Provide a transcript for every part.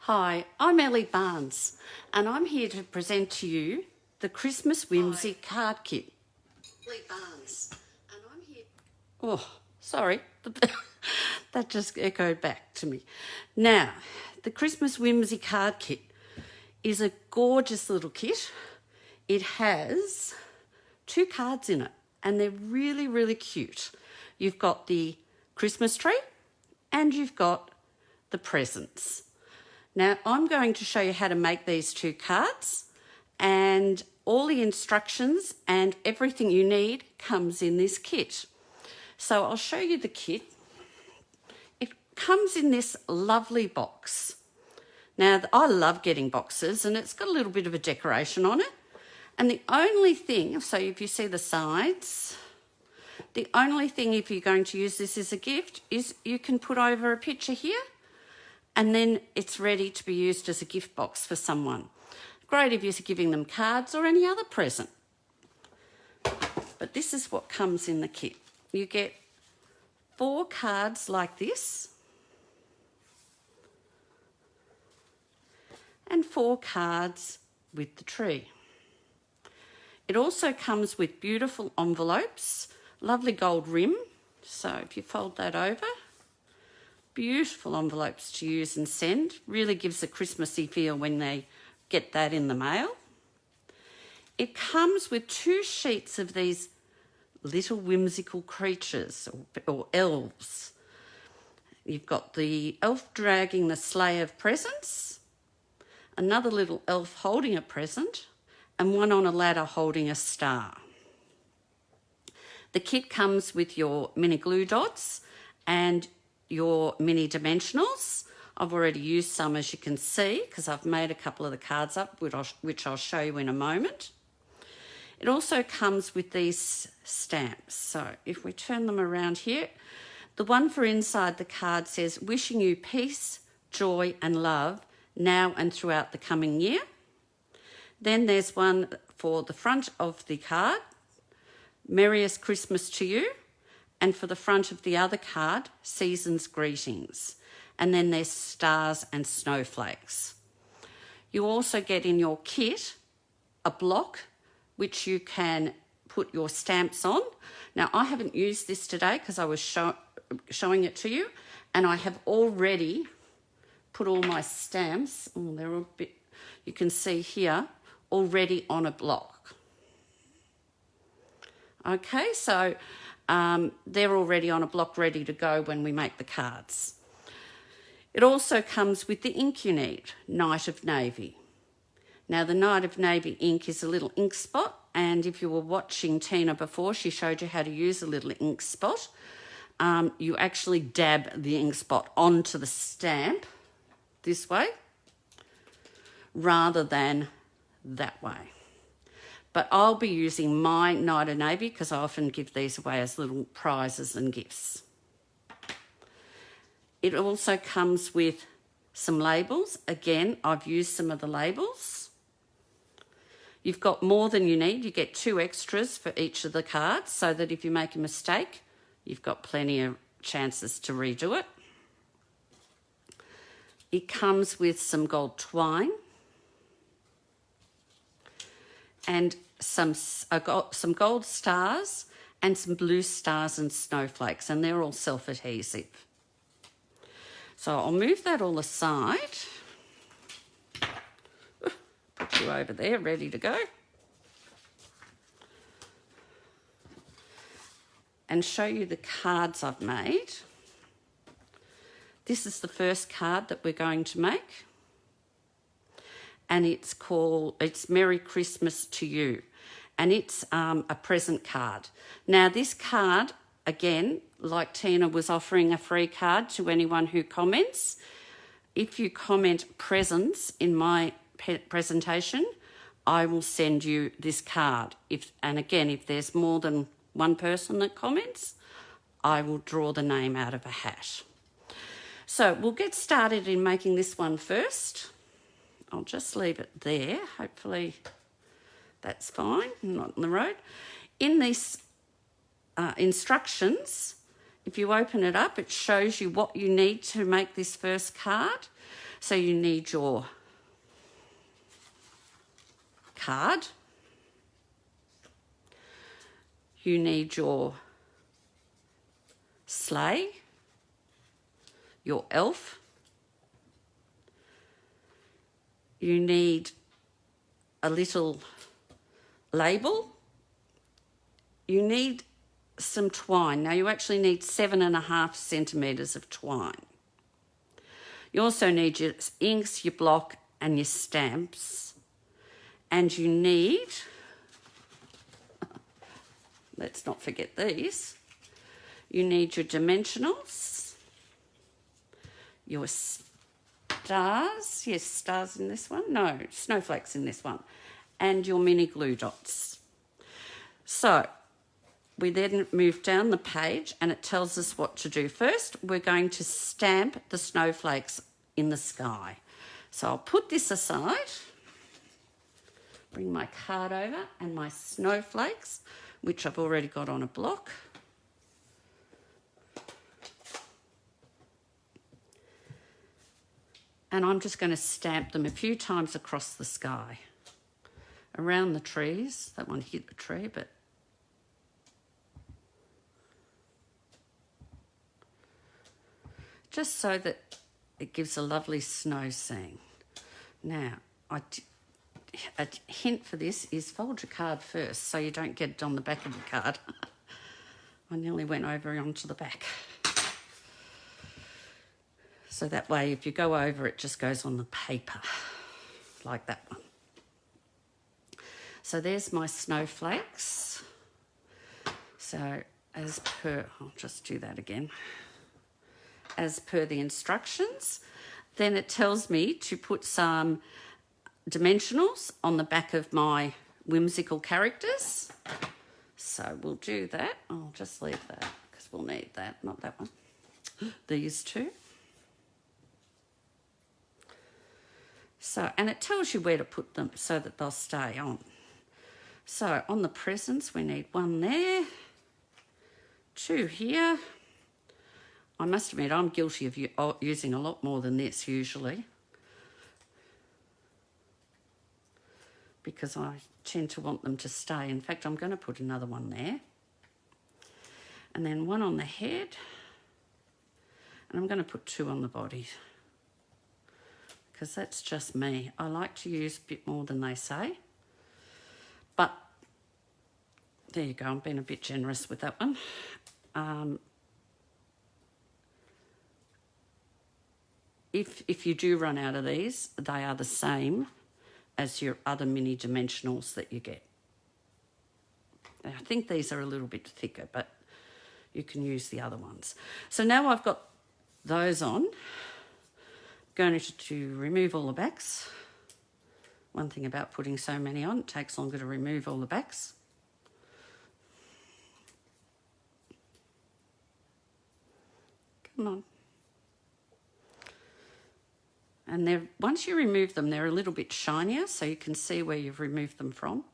Hi, I'm Elli Barnes and I'm here to present to you the Christmas Whimsy card kit. Elli Barnes and I'm here... Oh, sorry, that just echoed back to me. Now, the Christmas Whimsy card kit is a gorgeous little kit. It has 2 cards in it and they're really, really cute. You've got the Christmas tree and you've got the presents. Now, I'm going to show you how to make these 2 cards, and all the instructions and everything you need comes in this kit. So I'll show you the kit. It comes in this lovely box. Now, I love getting boxes, and it's got a little bit of a decoration on it. And the only thing, so if you see the sides, the only thing if you're going to use this as a gift is you can put over a picture here, and then it's ready to be used as a gift box for someone. Great if you're giving them cards or any other present. But this is what comes in the kit. You get 4 cards like this and 4 cards with the tree. It also comes with beautiful envelopes, lovely gold rim. So if you fold that over, beautiful envelopes to use and send. Really gives a Christmassy feel when they get that in the mail. It comes with 2 sheets of these little whimsical creatures or elves. You've got the elf dragging the sleigh of presents, another little elf holding a present, and one on a ladder holding a star. The kit comes with your mini glue dots and your mini dimensionals. I've already used some, as you can see, because I've made a couple of the cards up, which I'll show you in a moment. It also comes with these stamps. So if we turn them around here, the one for inside the card says, "Wishing you peace, joy and love now and throughout the coming year." Then there's one for the front of the card, "Merriest Christmas to you." And for the front of the other card, "Season's greetings." And then there's stars and snowflakes. You also get in your kit a block which you can put your stamps on. Now, I haven't used this today because I was showing it to you, and I have already put all my stamps, they're a bit, you can see here, already on a block. Okay, so they're already on a block ready to go when we make the cards. It also comes with the ink you need, Night of Navy. Now, the Night of Navy ink is a little ink spot, and if you were watching Tina before, she showed you how to use a little ink spot. You actually dab the ink spot onto the stamp this way rather than that way. But I'll be using my Night of Navy because I often give these away as little prizes and gifts. It also comes with some labels. Again, I've used some of the labels. You've got more than you need. You get 2 extras for each of the cards so that if you make a mistake, you've got plenty of chances to redo it. It comes with some gold twine and some gold stars and some blue stars and snowflakes, and they're all self-adhesive. So I'll move that all aside. Put you over there, ready to go. And show you the cards I've made. This is the first card that we're going to make. And it's Merry Christmas to You. And it's a present card. Now, this card, again, like Tina was offering a free card to anyone who comments. If you comment presents in my presentation, I will send you this card. And again, if there's more than one person that comments, I will draw the name out of a hat. So we'll get started in making this one first. I'll just leave it there. Hopefully that's fine, not in the road. In these instructions, if you open it up, it shows you what you need to make this first card. So you need your card, you need your sleigh, your elf, you need a little label, you need some twine. Now you actually need 7.5 centimetres of twine. You also need your inks, your block and your stamps. And you need, let's not forget these, you need your dimensionals, your stars, yes, stars in this one, no, snowflakes in this one, and your mini glue dots. So we then move down the page and it tells us what to do. First, we're going to stamp the snowflakes in the sky. So I'll put this aside, bring my card over and my snowflakes, which I've already got on a block. And I'm just going to stamp them a few times across the sky, around the trees. That one hit the tree, but just so that it gives a lovely snow scene. Now, a hint for this is fold your card first so you don't get it on the back of your card. I nearly went over onto the back. So that way, if you go over, it just goes on the paper, like that one. So there's my snowflakes. So as per, I'll just do that again. As per the instructions, then it tells me to put some dimensionals on the back of my whimsical characters. So we'll do that. I'll just leave that because we'll need that, not that one. These two. So, and it tells you where to put them so that they'll stay on. So on the presents, we need one there, two here. I must admit, I'm guilty of using a lot more than this usually, because I tend to want them to stay. In fact, I'm going to put another one there. And then one on the head. And I'm going to put two on the body, because that's just me. I like to use a bit more than they say. But there you go, I'm being a bit generous with that one. If you do run out of these, they are the same as your other mini dimensionals that you get. I think these are a little bit thicker, but you can use the other ones. So now I've got those on. I'm going to remove all the backs. One thing about putting so many on, it takes longer to remove all the backs. Come on. And once you remove them, they're a little bit shinier, so you can see where you've removed them from.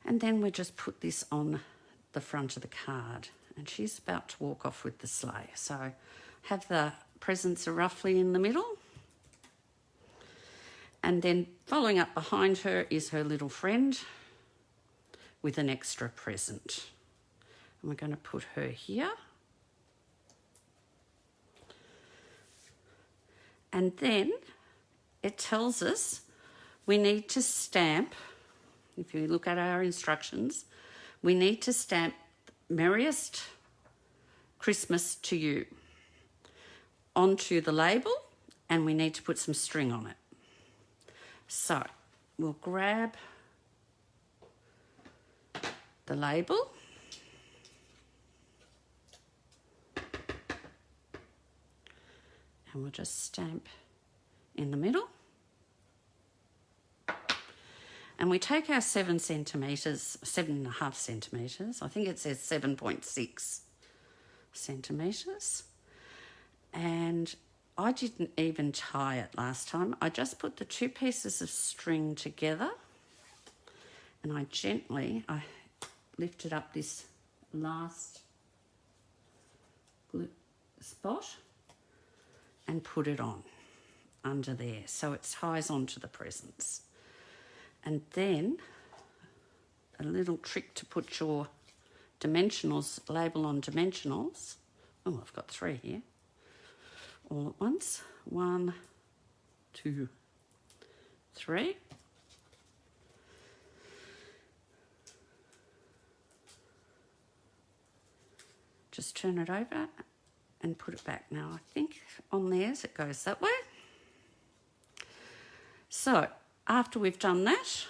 And then we just put this on the front of the card. And she's about to walk off with the sleigh. So have the presents roughly in the middle. And then following up behind her is her little friend with an extra present. And we're going to put her here. And then it tells us we need to stamp, if you look at our instructions, we need to stamp Merriest Christmas to You onto the label, and we need to put some string on it. So we'll grab the label. And we'll just stamp in the middle. And we take our 7 centimetres, 7.5 centimetres, I think it says 7.6 centimetres. And I didn't even tie it last time. I just put the 2 pieces of string together, and I lifted up this last spot and put it on under there so it ties onto the presents. And then a little trick to put your dimensionals, label on dimensionals. Oh, I've got 3 here all at once. 1, 2, 3. Just turn it over and put it back. Now I think on theirs it goes that way. So after we've done that,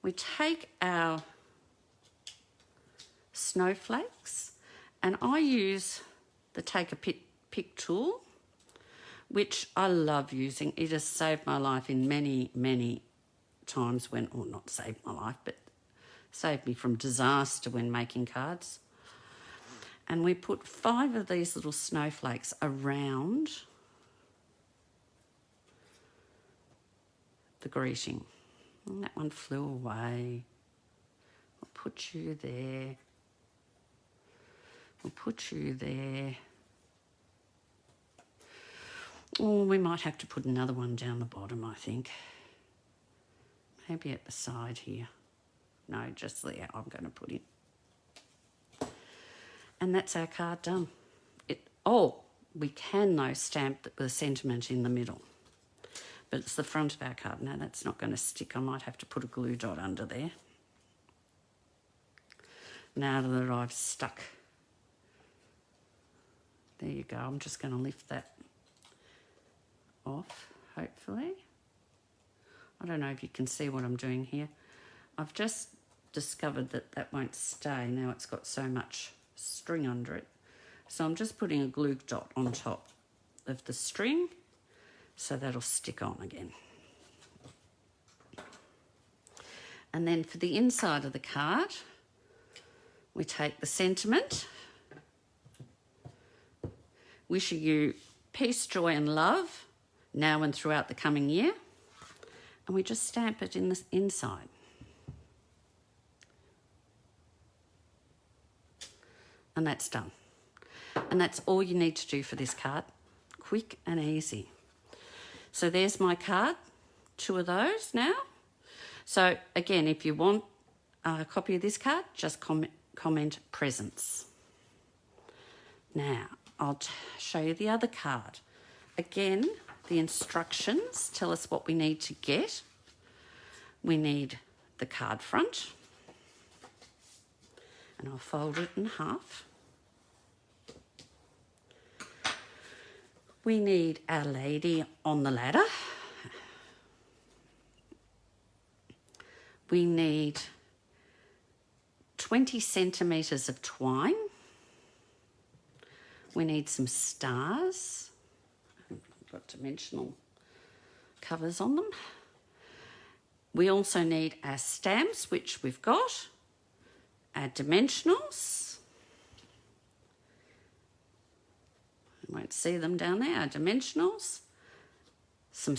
we take our snowflakes, and I use the take a pick tool, which I love using. It has saved my life in many times when, or not saved my life, but saved me from disaster when making cards. And we put 5 of these little snowflakes around the greeting. And that one flew away. We'll put you there. We'll put you there. Oh, we might have to put another one down the bottom, I think. Maybe at the side here. No, just there I'm going to put it. And that's our card done. We can though stamp the sentiment in the middle. But it's the front of our card. Now that's not going to stick. I might have to put a glue dot under there. Now that I've stuck. There you go. I'm just going to lift that off, hopefully. I don't know if you can see what I'm doing here. I've just discovered that that won't stay. Now it's got so much string under it. So I'm just putting a glue dot on top of the string so that'll stick on again. And then for the inside of the card, we take the sentiment. Wishing you peace, joy and love now and throughout the coming year. And we just stamp it in the inside. And that's done. And that's all you need to do for this card. Quick and easy. So there's my card. 2 of those now. So again, if you want a copy of this card, just comment presents. Now, I'll show you the other card. Again, the instructions tell us what we need to get. We need the card front. And I'll fold it in half. We need our lady on the ladder. We need 20 centimetres of twine. We need some stars. I've got dimensional covers on them. We also need our stamps, which we've got. Our dimensionals. You won't see them down there. Our dimensionals. Some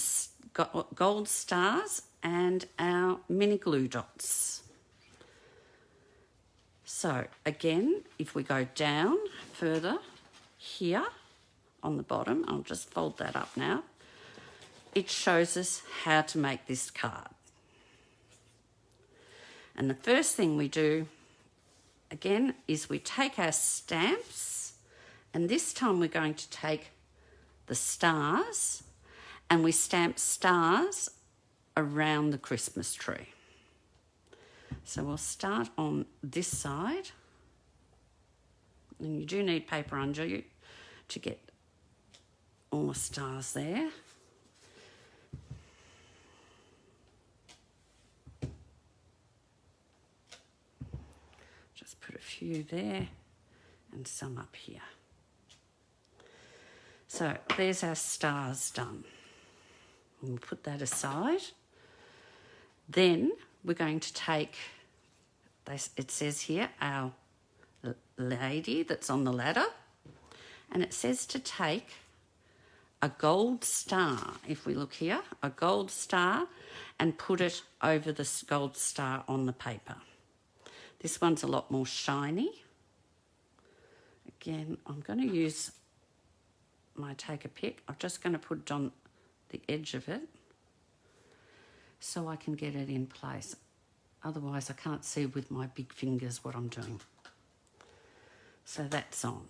gold stars and our mini glue dots. So again, if we go down further here on the bottom, I'll just fold that up now. It shows us how to make this card. And the first thing we do, again, is we take our stamps, and this time we're going to take the stars, and we stamp stars around the Christmas tree. So we'll start on this side, and you do need paper under you to get all the stars there. Just put a few there and some up here. So there's our stars done. We'll put that aside. Then we're going to take, it says here, our lady that's on the ladder, and it says to take a gold star, if we look here, a gold star, and put it over this gold star on the paper. This one's a lot more shiny. Again, I'm going to use my take a pick. I'm just going to put it on the edge of it so I can get it in place. Otherwise I can't see with my big fingers what I'm doing. So that's on.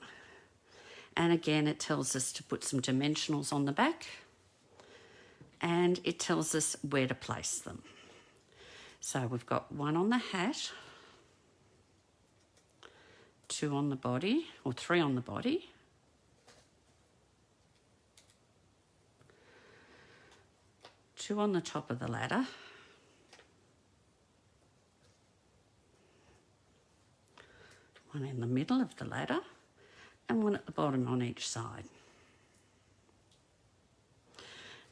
And again, it tells us to put some dimensionals on the back, and it tells us where to place them. So we've got 1 on the hat, 2 on the body, or 3 on the body, 2 on the top of the ladder, 1 in the middle of the ladder, and 1 at the bottom on each side.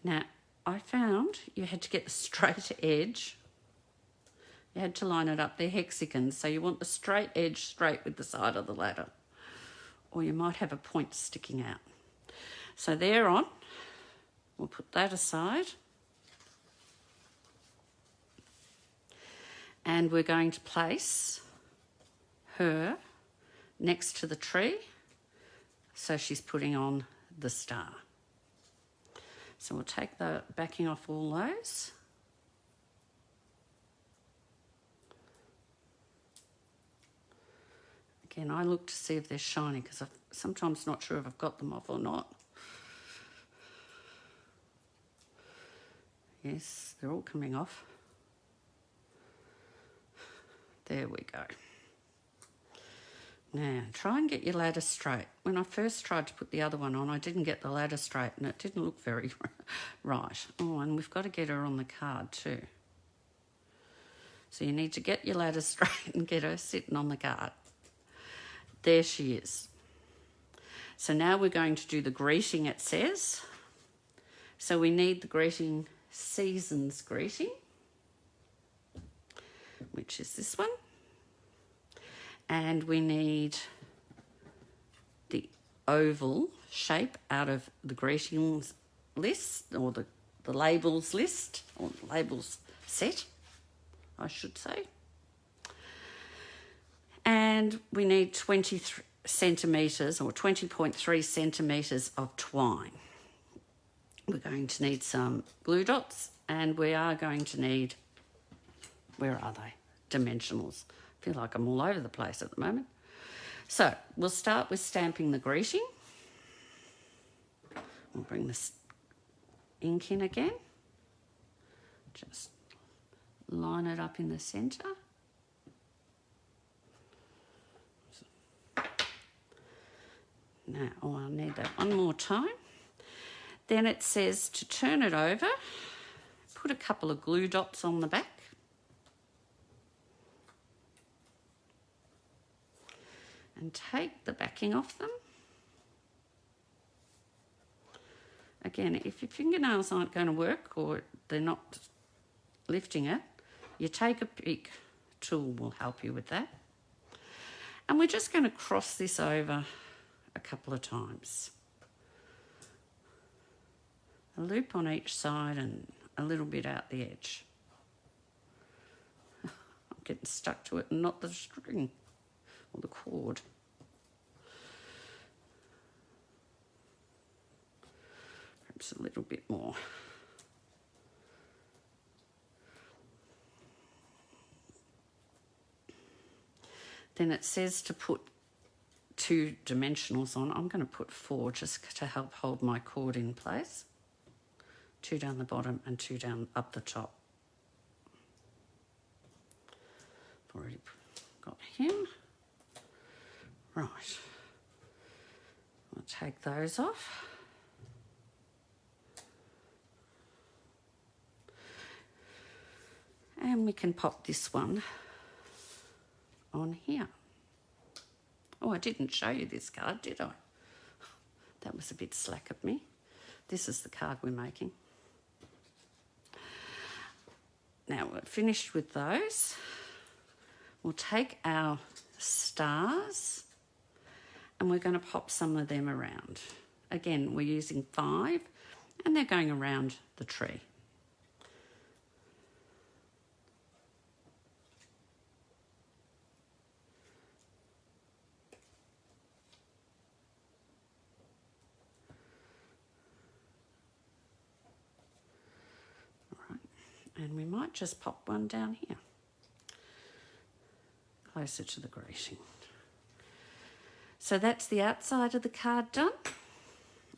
Now, I found you had to get the straight edge. You had to line it up. They're hexagons, so you want the straight edge straight with the side of the ladder, or you might have a point sticking out. So they're on. We'll put that aside. And we're going to place her next to the tree, so she's putting on the star. So we'll take the backing off all those. Again, I look to see if they're shiny because I'm sometimes not sure if I've got them off or not. Yes, they're all coming off. There we go. Now, try and get your ladder straight. When I first tried to put the other one on, I didn't get the ladder straight and it didn't look very right. Oh, and we've got to get her on the card too. So you need to get your ladder straight and get her sitting on the card. There she is. So now we're going to do the greeting, it says. So we need the greeting, Season's Greeting, which is this one. And we need the oval shape out of the greetings list, or the labels list, or the labels set, I should say. And we need 20 centimetres or 20.3 centimetres of twine. We're going to need some glue dots, and we are going to need, where are they? Dimensionals. I feel like I'm all over the place at the moment. So we'll start with stamping the greeting. We'll bring this ink in again. Just line it up in the centre. Now, oh, I'll need that one more time. Then it says to turn it over, put a couple of glue dots on the back. And take the backing off them. Again, if your fingernails aren't going to work or they're not lifting it, you take a pick tool will help you with that. And we're just going to cross this over a couple of times. A loop on each side and a little bit out the edge. I'm getting stuck to it and not the string or the cord. Perhaps a little bit more. Then it says to put 2 dimensionals on. I'm going to put 4 just to help hold my cord in place. 2 down the bottom and 2 down up the top. I've already got him. Right. I'll take those off. And we can pop this one on here. Oh, I didn't show you this card, did I? That was a bit slack of me. This is the card we're making. Now we're finished with those. We'll take our stars and we're going to pop some of them around. Again, we're using 5 and they're going around the tree. And we might just pop one down here, closer to the greeting. So that's the outside of the card done.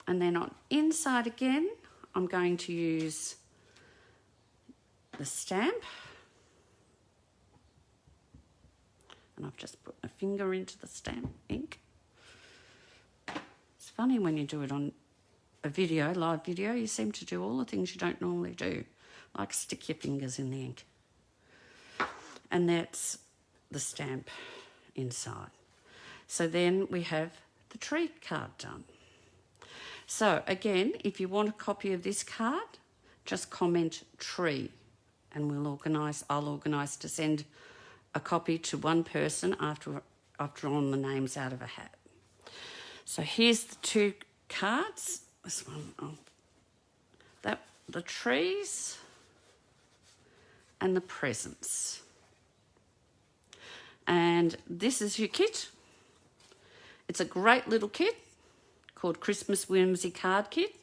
And then on inside again, I'm going to use the stamp. And I've just put my finger into the stamp ink. It's funny when you do it on a video, live video, you seem to do all the things you don't normally do, like stick your fingers in the ink. And that's the stamp inside. So then we have the tree card done. So again, if you want a copy of this card, just comment tree and I'll organise to send a copy to one person after I've drawn the names out of a hat. So here's the two cards. This one, the trees and the presents. And this is your kit. It's a great little kit called Christmas Whimsy Card Kit.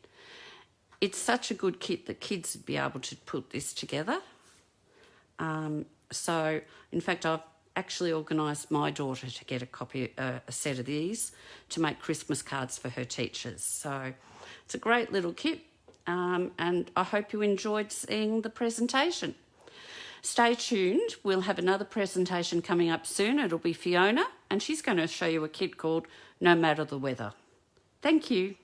It's such a good kit that kids would be able to put this together. So, in fact, I've actually organised my daughter to get a set of these to make Christmas cards for her teachers. So it's a great little kit, and I hope you enjoyed seeing the presentation. Stay tuned. We'll have another presentation coming up soon. It'll be Fiona, and she's going to show you a kit called No Matter the Weather. Thank you.